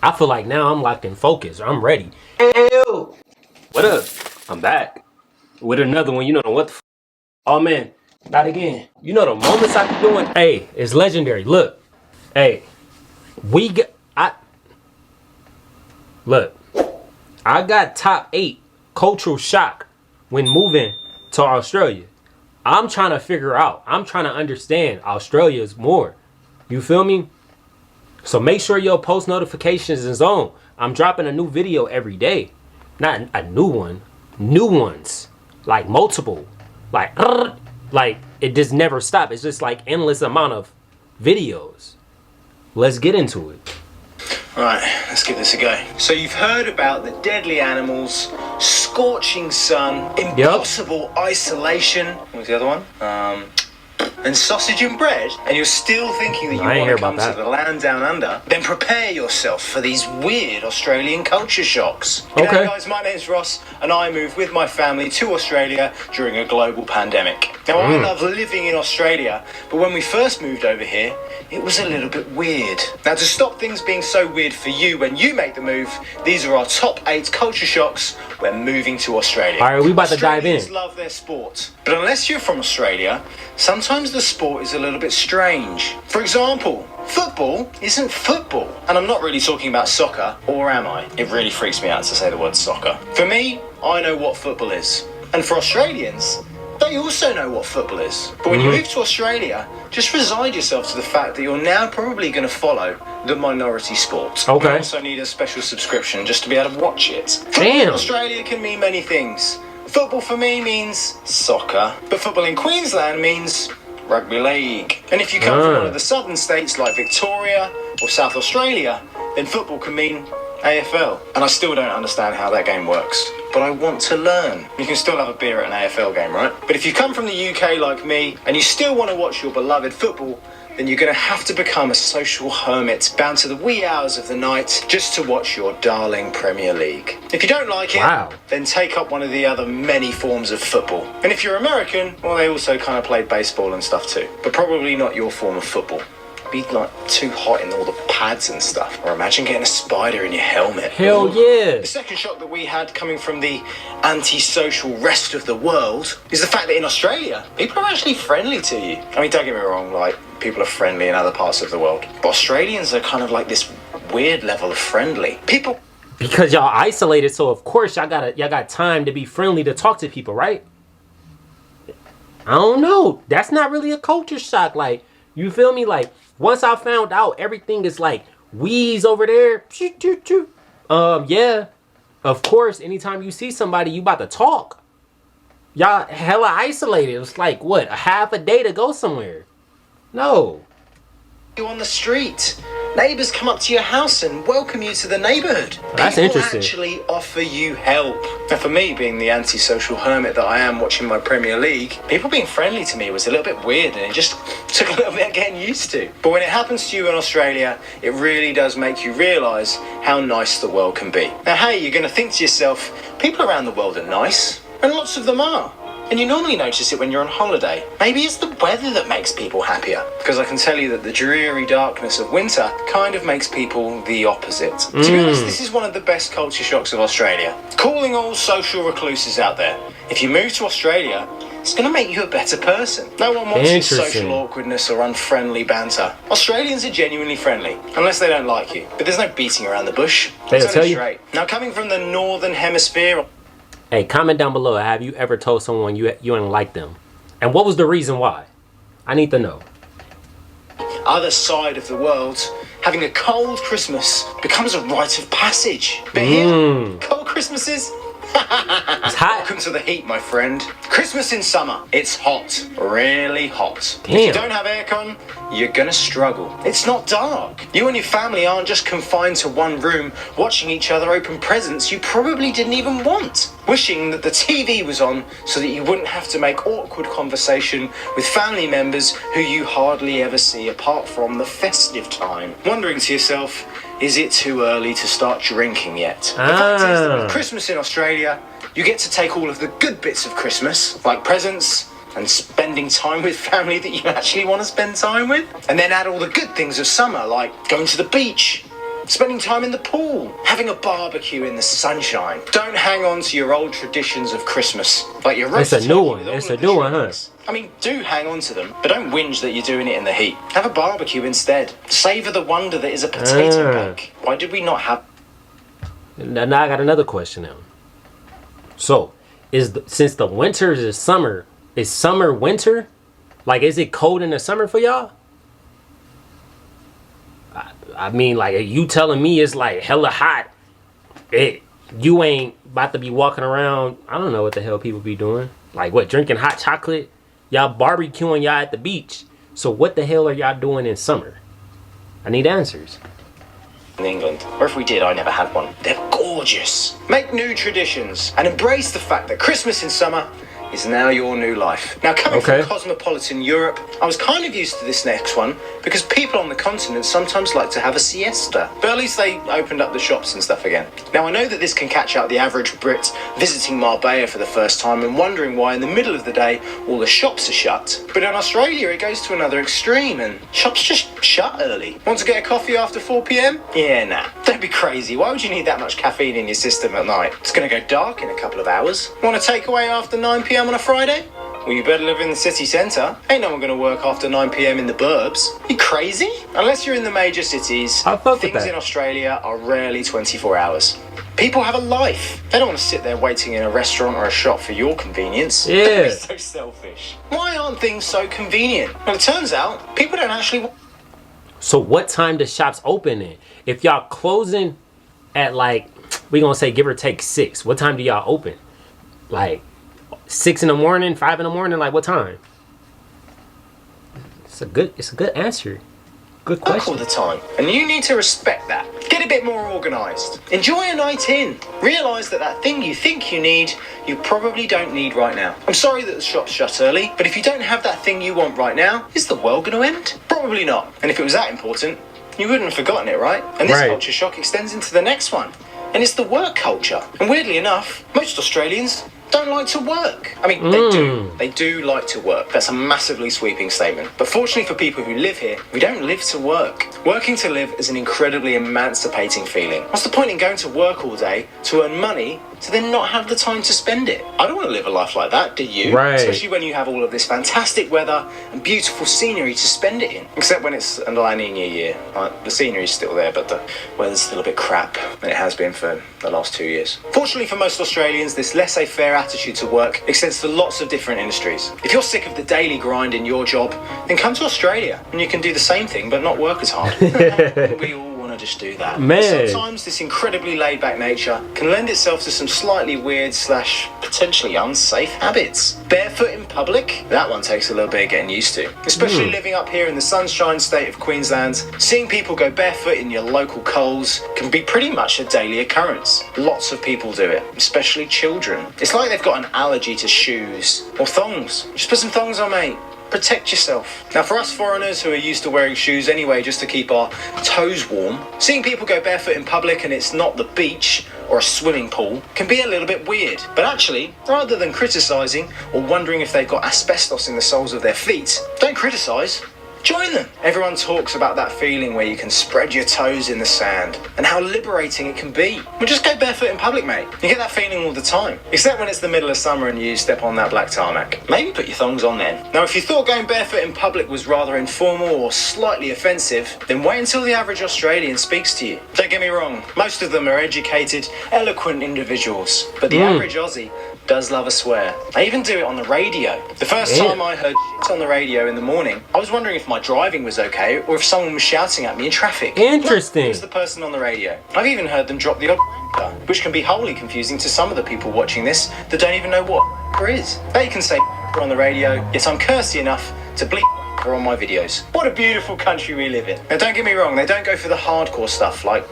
I feel like now I'm locked in focus. I'm ready. Ayoo! What up? I'm back with another one. You know what the oh man, not again. You know the moments I be doing. Hey, it's legendary. Look, hey, we got. Look. I got top 8 cultural shock when moving to Australia. I'm trying to figure out. I'm trying to understand Australia's more. You feel me? So make sure your post notifications is on. I'm dropping a new video every day. Not a new one. New ones. Like multiple. Like it just never stops. It's just like endless amount of videos. Let's get into it. Right, let's give this a go. So you've heard about the deadly animals, scorching sun, impossible isolation. What was the other one? And sausage and bread, and you're still thinking that you want to come to the land down under, then prepare yourself for these weird Australian culture shocks. Okay. G'day guys, my name's Ross, and I moved with my family to Australia during a global pandemic. Now I love living in Australia, but when we first moved over here, it was a little bit weird. Now to stop things being so weird for you when you make the move, these are our top 8 culture shocks when moving to Australia. Alright, we about to dive in. Australians love their sport, but unless you're from Australia, sometimes the sport is a little bit strange. For example, football isn't football. And I'm not really talking about soccer, or am I? It really freaks me out to say the word soccer. For me, I know what football is. And for Australians, they also know what football is. But when you move to Australia, just resign yourself to the fact that you're now probably going to follow the minority sport. Okay. You also need a special subscription just to be able to watch it. Football in Australia can mean many things. Football for me means soccer, but football in Queensland means rugby league. And if you come from one of the southern states like Victoria or South Australia, then football can mean AFL. And I still don't understand how that game works, but I want to learn. You can still have a beer at an AFL game, right? But if you come from the UK like me, and you still want to watch your beloved football, then you're going to have to become a social hermit, bound to the wee hours of the night, just to watch your darling Premier League. If you don't like it, then take up one of the other many forms of football. And if you're American, well, they also kind of play baseball and stuff too, but probably not your form of football. Be like too hot in all the pads and stuff. Or imagine getting a spider in your helmet. Hell yeah. The second shock that we had coming from the antisocial rest of the world is the fact that in Australia, people are actually friendly to you. I mean, don't get me wrong, like, people are friendly in other parts of the world. But Australians are kind of like this weird level of friendly. People... Because y'all isolated, so of course y'all got time to be friendly to talk to people, right? I don't know. That's not really a culture shock. Like, you feel me? Like, once I found out everything is like wheeze over there, yeah, of course, anytime you see somebody, you about to talk. Y'all hella isolated. It's like, what, a half a day to go somewhere? No. You on the street. Neighbours come up to your house and welcome you to the neighbourhood. That's interesting. People actually offer you help. And for me, being the antisocial hermit that I am watching my Premier League, people being friendly to me was a little bit weird and it just took a little bit of getting used to. But when it happens to you in Australia, it really does make you realise how nice the world can be. Now, hey, you're going to think to yourself, people around the world are nice, and lots of them are. And you normally notice it when you're on holiday. Maybe it's the weather that makes people happier. Because I can tell you that the dreary darkness of winter kind of makes people the opposite. To be honest, this is one of the best culture shocks of Australia. Calling all social recluses out there. If you move to Australia, it's going to make you a better person. No one wants this social awkwardness or unfriendly banter. Australians are genuinely friendly, unless they don't like you. But there's no beating around the bush. They'll tell you. Straight. Now, coming from the northern hemisphere... Hey, comment down below. Have you ever told someone you didn't like them? And what was the reason why? I need to know. Other side of the world, having a cold Christmas becomes a rite of passage. But here, cold Christmases... It's hot. Welcome to the heat, my friend. Christmas in summer. It's hot. Really hot. Damn. If you don't have aircon, you're gonna struggle. It's not dark. You and your family aren't just confined to one room, watching each other open presents you probably didn't even want. Wishing that the TV was on so that you wouldn't have to make awkward conversation with family members who you hardly ever see apart from the festive time. Wondering to yourself, is it too early to start drinking yet? The fact is that with Christmas in Australia, you get to take all of the good bits of Christmas, like presents and spending time with family that you actually want to spend time with, and then add all the good things of summer, like going to the beach, spending time in the pool, having a barbecue in the sunshine. Don't hang on to your old traditions of Christmas, like your roast It's a new turkey one. with all It's of a the new one, huh? trimmings. I mean, do hang on to them, but don't whinge that you're doing it in the heat. Have a barbecue instead. Savour the wonder that is a potato bake. Why did we not have... Now I got another question now. So, since the winters is summer winter? Like, is it cold in the summer for y'all? I mean, like, are you telling me it's like hella hot? You ain't about to be walking around. I don't know what the hell people be doing. Like, what, drinking hot chocolate? Y'all barbecuing y'all at the beach. So what the hell are y'all doing in summer? I need answers. in England, or if we did, I never had one. They're gorgeous. Make new traditions and embrace the fact that Christmas in summer is now your new life. Now, coming from cosmopolitan Europe, I was kind of used to this next one because people on the continent sometimes like to have a siesta. But at least they opened up the shops and stuff again. Now, I know that this can catch out the average Brit visiting Marbella for the first time and wondering why in the middle of the day all the shops are shut. But in Australia, it goes to another extreme and shops just shut early. Want to get a coffee after 4 p.m? Yeah, nah. Don't be crazy. Why would you need that much caffeine in your system at night? It's going to go dark in a couple of hours. Want a takeaway after 9 p.m? On a Friday? Well, you better live in the city centre. Ain't no one going to work after 9 p.m. in the burbs. You crazy? Unless you're in the major cities, things in Australia are rarely 24 hours. People have a life. They don't want to sit there waiting in a restaurant or a shop for your convenience. Yeah. Don't be so selfish. Why aren't things so convenient? Well, it turns out people don't actually... So what time the shops open in? If y'all closing at like, we gonna say give or take 6, what time do y'all open? Like 6 in the morning, 5 in the morning, like what time? It's a good answer. Good question. All the time, and you need to respect that. Get a bit more organised. Enjoy a night in. Realise that thing you think you need, you probably don't need right now. I'm sorry that the shop's shut early, but if you don't have that thing you want right now, is the world going to end? Probably not. And if it was that important, you wouldn't have forgotten it, right? And this culture shock extends into the next one, and it's the work culture. And weirdly enough, most Australians don't like to work. I mean, they do like to work. That's a massively sweeping statement. But fortunately for people who live here, we don't live to work. Working to live is an incredibly emancipating feeling. What's the point in going to work all day to earn money to then not have the time to spend it? I don't want to live a life like that, do you? Right. Especially when you have all of this fantastic weather and beautiful scenery to spend it in. Except when it's a La Nina year. Like, the scenery's still there, but the weather's still a bit crap, and it has been for the last 2 years. Fortunately for most Australians, this laissez-faire attitude to work extends to lots of different industries. If you're sick of the daily grind in your job, then come to Australia, and you can do the same thing, but not work as hard. We all want to just do that. Man. Sometimes this incredibly laid-back nature can lend itself to some slightly weird / potentially unsafe habits. Barefoot in public? That one takes a little bit of getting used to. Especially living up here in the sunshine state of Queensland, seeing people go barefoot in your local Coles can be pretty much a daily occurrence. Lots of people do it, especially children. It's like they've got an allergy to shoes or thongs. Just put some thongs on, mate. Protect yourself. Now, for us foreigners who are used to wearing shoes anyway just to keep our toes warm, seeing people go barefoot in public and it's not the beach or a swimming pool can be a little bit weird. But actually, rather than criticising or wondering if they've got asbestos in the soles of their feet, don't criticise. Join them. Everyone talks about that feeling where you can spread your toes in the sand and how liberating it can be. Well, just go barefoot in public, mate. You get that feeling all the time. Except when it's the middle of summer and you step on that black tarmac. Maybe put your thongs on then. Now, if you thought going barefoot in public was rather informal or slightly offensive, then wait until the average Australian speaks to you. Don't get me wrong, most of them are educated, eloquent individuals. But the average Aussie does love a swear. I even do it on the radio. The first time I heard on the radio in the morning, I was wondering if my driving was okay or if someone was shouting at me in traffic. Interesting. Who's the person on the radio? I've even heard them drop the odd which can be wholly confusing to some of the people watching this that don't even know what is. They can say on the radio, yet I'm cursy enough to bleep on my videos. What a beautiful country we live in. Now, don't get me wrong, they don't go for the hardcore stuff like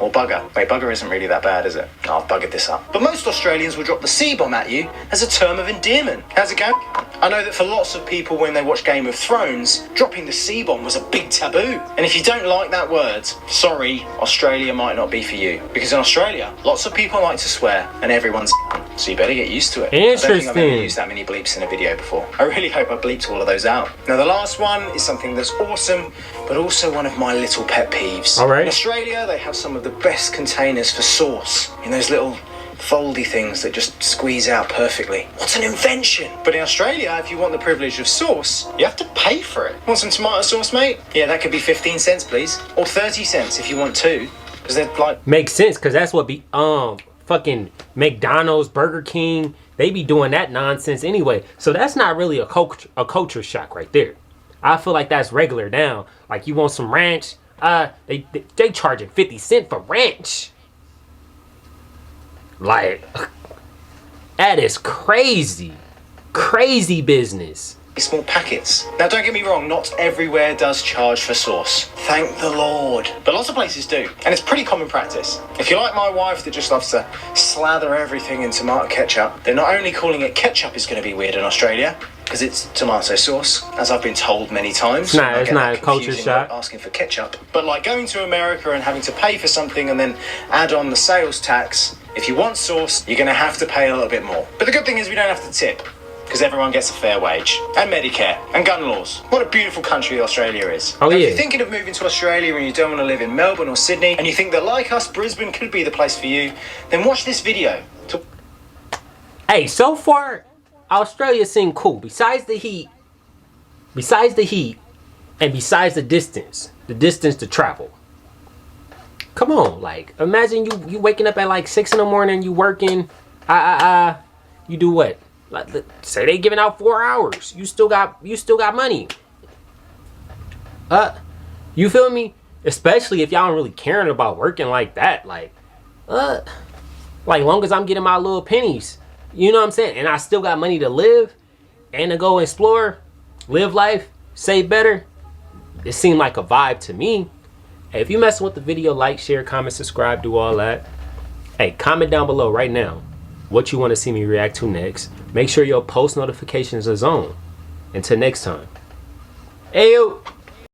or bugger. Wait, bugger isn't really that bad, is it? Oh, I've buggered this up. But most Australians will drop the C-bomb at you as a term of endearment. How's it going? I know that for lots of people when they watch Game of Thrones, dropping the C-bomb was a big taboo. And if you don't like that word, sorry, Australia might not be for you. Because in Australia, lots of people like to swear and everyone's So you better get used to it. I don't think I've ever Interesting. used that many bleeps in a video before. I really hope I bleeped all of those out. Now the last one is something that's awesome, but also one of my little pet peeves. All right. In Australia, they have some of the best containers for sauce. In those little foldy things that just squeeze out perfectly. What an invention! But in Australia, if you want the privilege of sauce, you have to pay for it. Want some tomato sauce, mate? Yeah, that could be 15 cents, please. Or 30 cents if you want two. Because they're like... Makes sense, because that's what fucking McDonald's, Burger King, they be doing that nonsense anyway. So that's not really a culture shock right there. I feel like that's regular now. Like, you want some ranch, they charging 50 cents for ranch. Like, that is crazy. Crazy business. small packets. Now don't get me wrong, not everywhere does charge for sauce. Thank the Lord. But lots of places do. And it's pretty common practice. If you're like my wife that just loves to slather everything in tomato ketchup, then not only calling it ketchup is going to be weird in Australia, because it's tomato sauce, as I've been told many times. It's not a culture shock. Asking for ketchup. But like going to America and having to pay for something and then add on the sales tax, if you want sauce, you're going to have to pay a little bit more. But the good thing is we don't have to tip, because everyone gets a fair wage. And Medicare. And gun laws. What a beautiful country Australia is. Oh, now, yeah. if you're thinking of moving to Australia and you don't want to live in Melbourne or Sydney, and you think that like us, Brisbane could be the place for you, then watch this video. Hey, so far, Australia seemed cool. Besides the heat, and besides the distance to travel. Come on, like, imagine you waking up at like 6 in the morning, you working, you do what? Like, say they giving out 4 hours. You still got money. You feel me? Especially if y'all don't really caring about working like that. Like long as I'm getting my little pennies. You know what I'm saying? And I still got money to live and to go explore, live life, save better. It seemed like a vibe to me. Hey, if you messing with the video, like, share, comment, subscribe, do all that. Hey, comment down below right now what you want to see me react to next. Make sure your post notifications is on. Until next time. Ayoo!